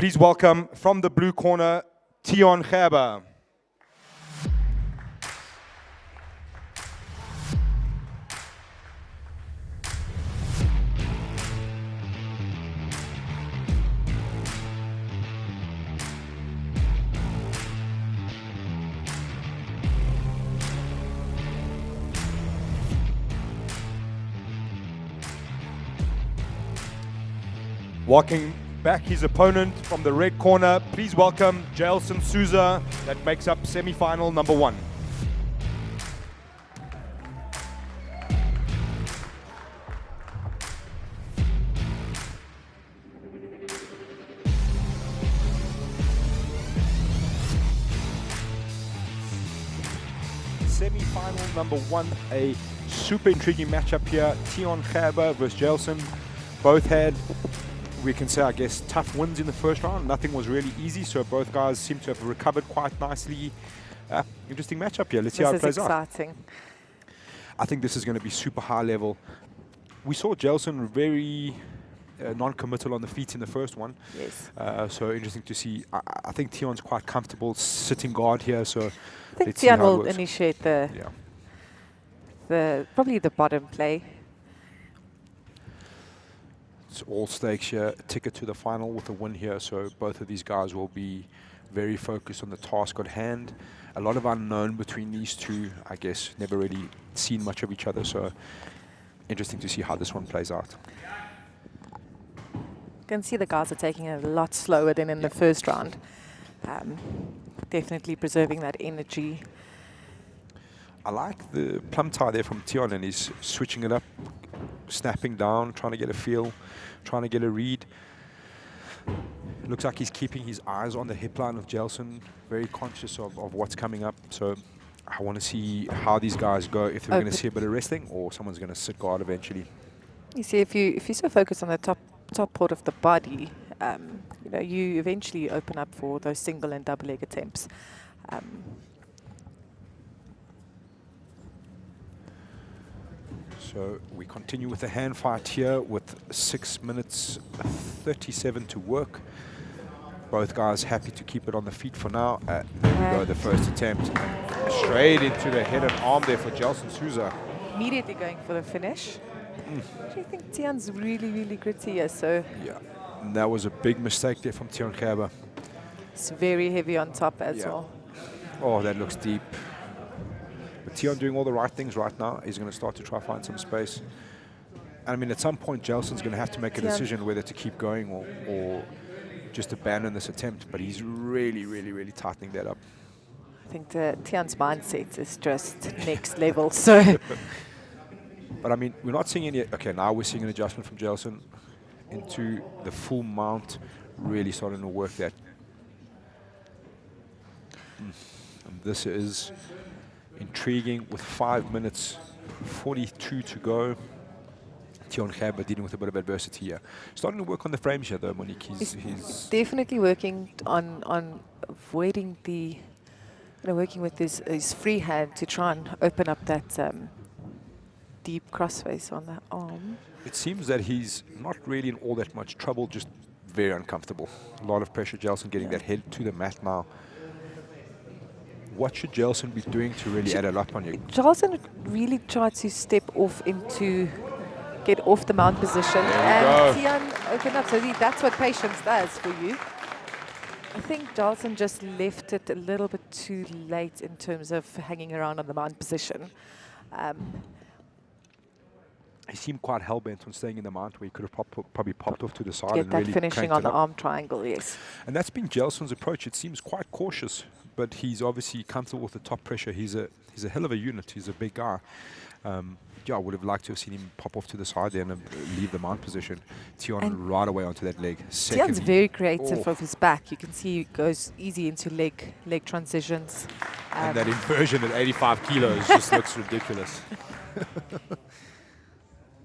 Please welcome from the blue corner, Tian Gerber. Walking back his opponent from the red corner, please welcome Jailson Sousa, that makes up semi-final number 1. Semi-final number 1, a super intriguing matchup here. Tian Gerber versus Jailson. Both had, we can say, I guess, tough wins in the first round. Nothing was really easy, so both guys seem to have recovered quite nicely. Interesting matchup here. Let's see how it plays out. This is exciting. I think this is going to be super high level. We saw Jailson very non-committal on the feet in the first one. Yes. So interesting to see. I think Tian's quite comfortable sitting guard here, so I think Tian will initiate probably the bottom play. It's all stakes here, a ticket to the final with a win here, so both of these guys will be very focused on the task at hand. A lot of unknown between these two, I guess, never really seen much of each other, so interesting to see how this one plays out. You can see the guys are taking it a lot slower than in the first round. Definitely preserving that energy. I like the plum tie there from Tian, and he's switching it up, snapping down, trying to get a feel, trying to get a read. It looks like he's keeping his eyes on the hip line of Jailson, very conscious of what's coming up. So I want to see how these guys go, if they're going to see a bit of wrestling or someone's going to sit guard eventually. You see, if you so focus on the top part of the body, you know, you eventually open up for those single and double leg attempts. So we continue with the hand fight here with 6 minutes 37 to work. Both guys happy to keep it on the feet for now. There we go, the first attempt. Straight into the head and arm there for Jailson Sousa. Immediately going for the finish. I think Tian's really, really gritty here, so... Yeah, and that was a big mistake there from Tian Gerber. It's very heavy on top as well. Oh, that looks deep. But Tian doing all the right things right now. He's going to start to try find some space. I mean, at some point, Jailson's going to have to make a decision whether to keep going or just abandon this attempt. But he's really, really, really tightening that up. I think Tian's mindset is just next level. So, but I mean, we're not seeing any. Okay, now we're seeing an adjustment from Jailson into the full mount, really starting to work that. And this is intriguing with 5 minutes 42 to go. Tian Gerber dealing with a bit of adversity here. Starting to work on the frames here though, Monique. He's definitely working on avoiding the, working with his free hand to try and open up that deep crossface on the arm. It seems that he's not really in all that much trouble, just very uncomfortable. A lot of pressure, Jailson getting that head to the mat now. What should Jailson be doing to really add it up on you? Jailson really tried to step off get off the mount position. And Tian opened up. So that's what patience does for you. I think Jailson just left it a little bit too late in terms of hanging around on the mount position. He seemed quite hell-bent on staying in the mount, where he could have probably popped off to the side Get and that really finishing on the arm triangle, yes. And that's been Jailson's approach. It seems quite cautious, but he's obviously comfortable with the top pressure. He's a hell of a unit. He's a big guy. Yeah, I would have liked to have seen him pop off to the side there and leave the mount position. Tian right away onto that leg. Tian's very creative of his back. You can see he goes easy into leg transitions. And that inversion at 85 kilos just looks ridiculous.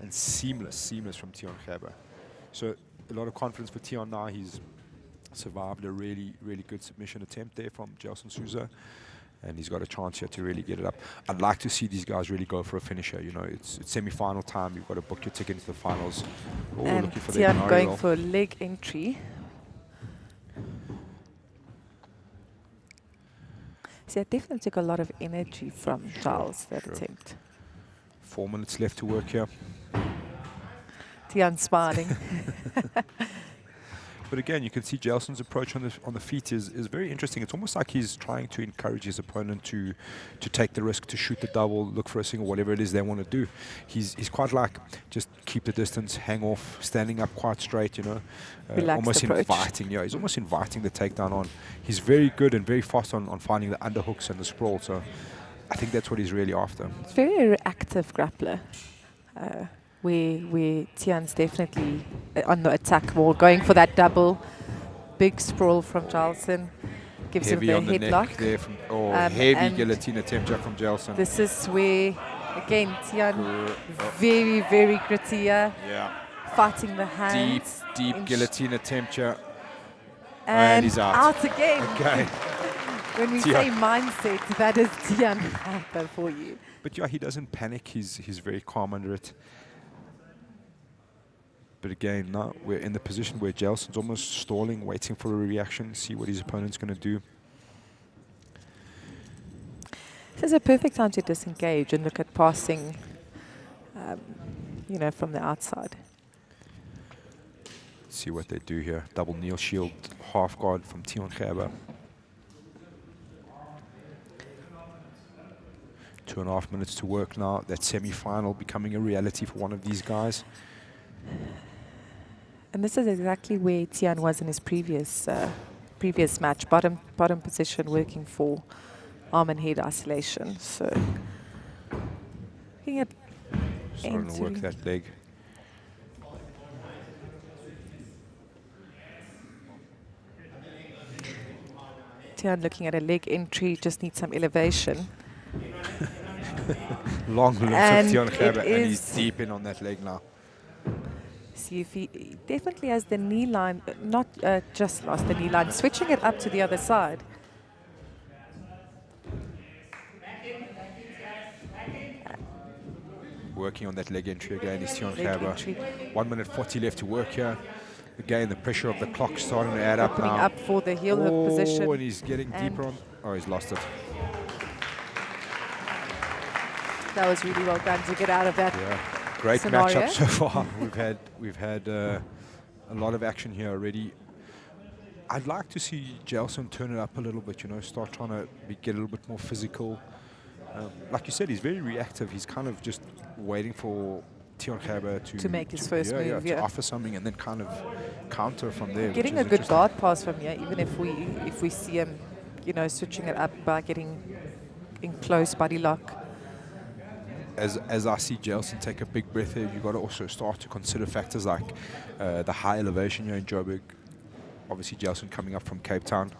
And seamless from Tian Gerber. So a lot of confidence for Tian now. He's survived a really, really good submission attempt there from Jailson Sousa. And he's got a chance here to really get it up. I'd like to see these guys really go for a finisher. You know, it's semi-final time. You've got to book your ticket into the finals. And Tian going for leg entry. See, it definitely took a lot of energy from Giles, that sure. attempt. 4 minutes left to work here. Tiaan smiling. But again, you can see Jailson's approach on the feet is very interesting. It's almost like he's trying to encourage his opponent to take the risk, to shoot the double, look for a single, whatever it is they want to do. He's quite like, just keep the distance, hang off, standing up quite straight, you know. Almost approach. inviting, yeah, he's almost inviting the takedown on. He's very good and very fast on finding the underhooks and the sprawl, so I think that's what he's really after. It's very reactive grappler. Where Tian's definitely on the attack more, going for that double. Big sprawl from Jailson. Gives Heavy him on the the headlock. neck there, heavy and guillotine attempt from Jailson. This is where, again, Tian very, very gritty here. Yeah. Fighting the hands. Deep guillotine attempt here. And he's out. Again. Okay. When we say mindset, that is Tian Gerber for you. But yeah, he doesn't panic. He's very calm under it. But again, now we're in the position where Jailson's almost stalling, waiting for a reaction, see what his opponent's going to do. This is a perfect time to disengage and look at passing, you know, from the outside. See what they do here. Double kneel shield, half guard from Tian Gerber. 2.5 minutes to work now. That semi-final becoming a reality for one of these guys. And this is exactly where Tian was in his previous match, bottom position, working for arm and head isolation. So looking at starting to work that leg. Tian looking at a leg entry, just needs some elevation. Long limbs of Tian Gerber, and he's is deep in on that leg now. See if he definitely has the knee line, not just lost the knee line, switching it up to the other side. Working on that leg entry again is Tian Gerber. 1 minute 40 left to work here. Again, the pressure of the clock starting to add up now. Up for the heel hook position. And he's getting deeper on. Oh, he's lost it. That was really well done to get out of that. Yeah. Great scenario. matchup so far. We've had a lot of action here already. I'd like to see Jailson turn it up a little bit, you know, start trying to get a little bit more physical. Like you said, he's very reactive. He's kind of just waiting for Tian Gerber to make his first move, to offer something and then kind of counter from there. Getting a good guard pass from here, even if we see him, you know, switching it up by getting in close body lock. As I see Jailson take a big breath here, you've got to also start to consider factors like the high elevation here in Joburg. Obviously, Jailson coming up from Cape Town.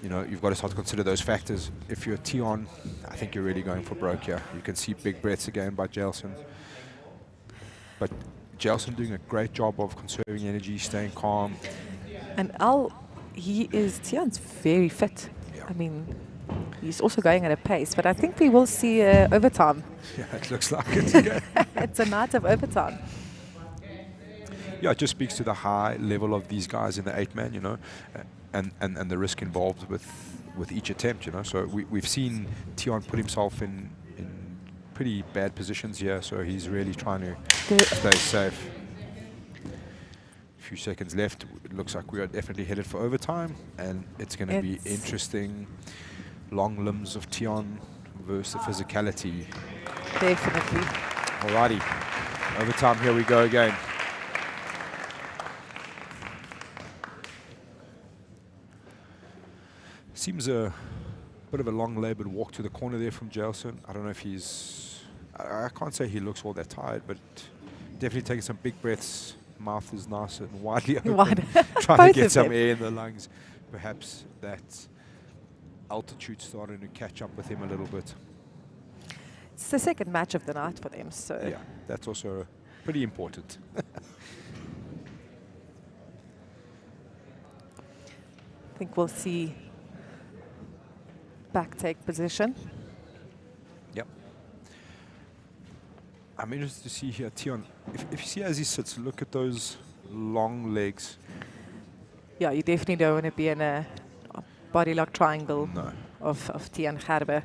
You know, you've got to start to consider those factors. If you're Tiaan, I think you're really going for broke here. You can see big breaths again by Jailson. But Jailson doing a great job of conserving energy, staying calm. And Tiaan's very fit. Yeah. I mean, he's also going at a pace, but I think we will see overtime. Yeah, it looks like it again. It's a night of overtime. Yeah, it just speaks to the high level of these guys in the 8-man, you know, and the risk involved with each attempt, you know. So we've seen Tiaan put himself in pretty bad positions here, so he's really trying to stay safe. A few seconds left. It looks like we are definitely headed for overtime, and it's going to be interesting. Long limbs of Tiaan versus the physicality. Definitely. Alrighty, overtime, here we go again. Seems a bit of a long labored walk to the corner there from Jailson. I don't know if he's, I can't say he looks all that tired, but definitely taking some big breaths. Mouth is nice and widely open. Trying to get some air in the lungs. Perhaps that altitude starting to catch up with him a little bit. It's the second match of the night for them, so yeah, that's also pretty important. I think we'll see back take position. Yep. I'm interested to see here, Tiaan, if you see as he sits, look at those long legs. Yeah, you definitely don't want to be in a body lock triangle. No. of Tian Gerber.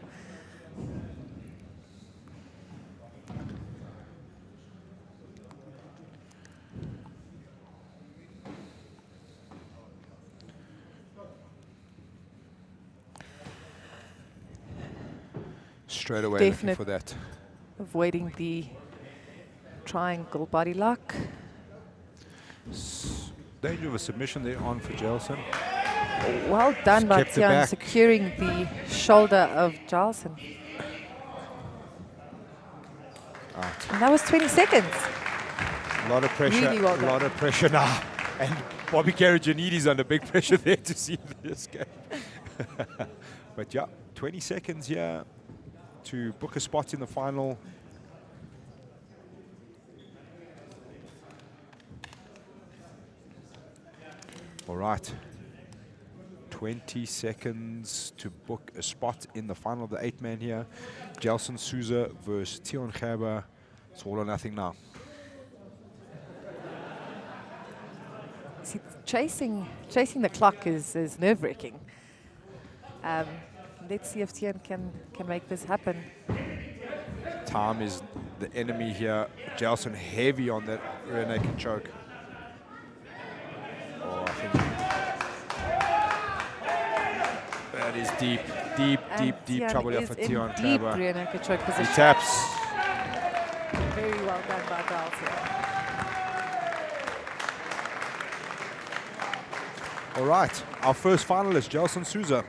Straight away looking Definite for that. Avoiding the triangle body lock. Danger of a submission there on for Jailson. Well done by Kept it Tian, back. securing the shoulder of Jailson. And that was 20 seconds. A lot of pressure, Really well a lot of pressure now. And Bobby Caraginides under big pressure there to see this game. But yeah, 20 seconds here to book a spot in the final. All right. 20 seconds to book a spot in the final of the 8-man here. Jailson Sousa versus Tian Gerber. It's all or nothing now. See, chasing the clock is nerve-wracking. Let's see if Tian can make this happen. Time is the enemy here. Jailson heavy on that rear naked choke. Oh, I think that is deep Tian trouble here is for in Tian deep Gerber. rear naked choke He position. taps. Very well done by Jailson. All right, our first finalist, Jailson Sousa.